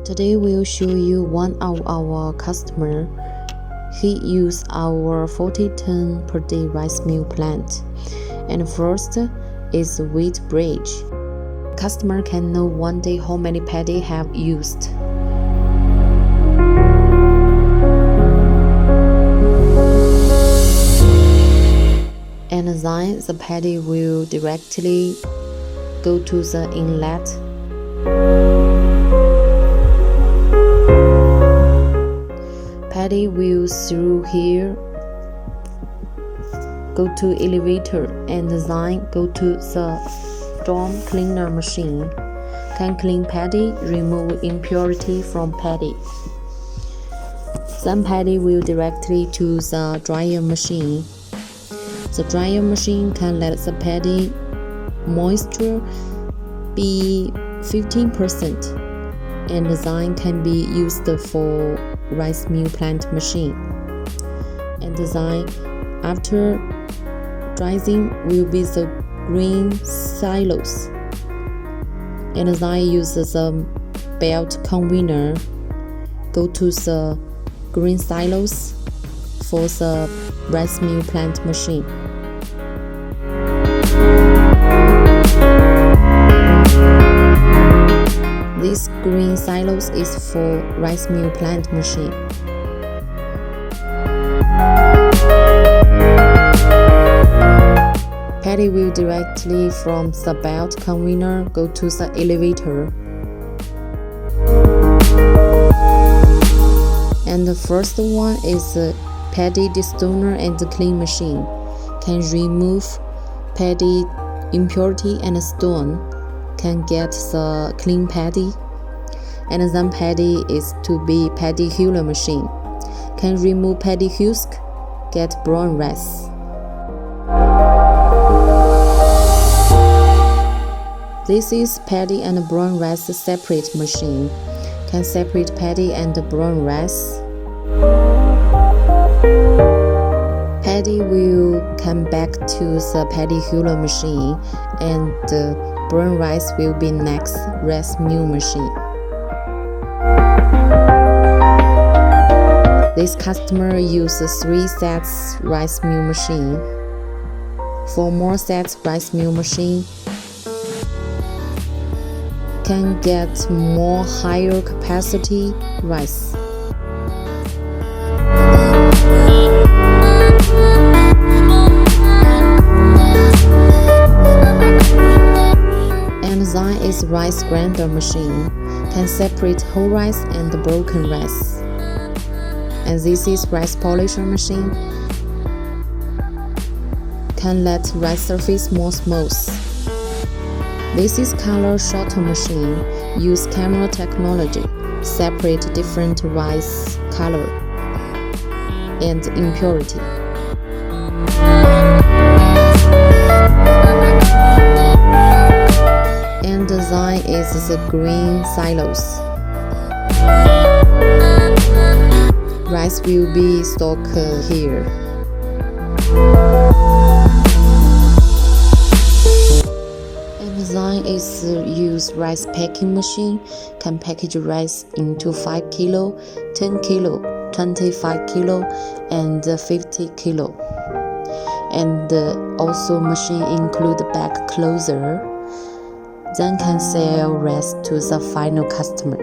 Today we'll show you one of our customer. He used our 40-ton per day rice mill plant. And first is wheat bridge. Customer can know one day how many paddy have used. And then the paddy will directly go to the inlet. Paddy will through here, go to elevator, and then go to the storm cleaner machine. Can clean paddy, remove impurity from paddy. Then paddy will directly to the dryer machine. The dryer machine can let the paddy moisture be 15%, and then can be used for rice mill plant machine. And then after drying will be the green silos, and then use the belt conveyor go to the green silos for the rice mill plant machine. This green silos is for rice mill plant machine. Paddy will directly from the belt conveyor go to the elevator. And the first one is the Paddy Destoner and the clean machine. Can remove paddy impurity and stone. Can get the clean paddy. And then paddy is to be paddy huller machine. Can remove paddy husk, get brown rice. This is paddy and brown rice separate machine. Can separate paddy and brown rice. Paddy will come back to the paddy huller machine, and brown rice will be next rice mill machine. This customer uses 3 sets rice mill machine. For more sets rice mill machine can get more higher capacity rice. And then is rice grinder machine. Can separate whole rice and broken rice. And this is rice polisher machine. Can let rice surface more smooth. This is color sorter machine. Use camera technology. Separate different rice color and impurity. And design is the green silos. Rice will be stocked here. And design is use rice packing machine. Can package rice into 5 kilo, 10 kilo, 25 kilo, and 50 kilo. And also machine include bag closer. Then can sell rice to the final customer.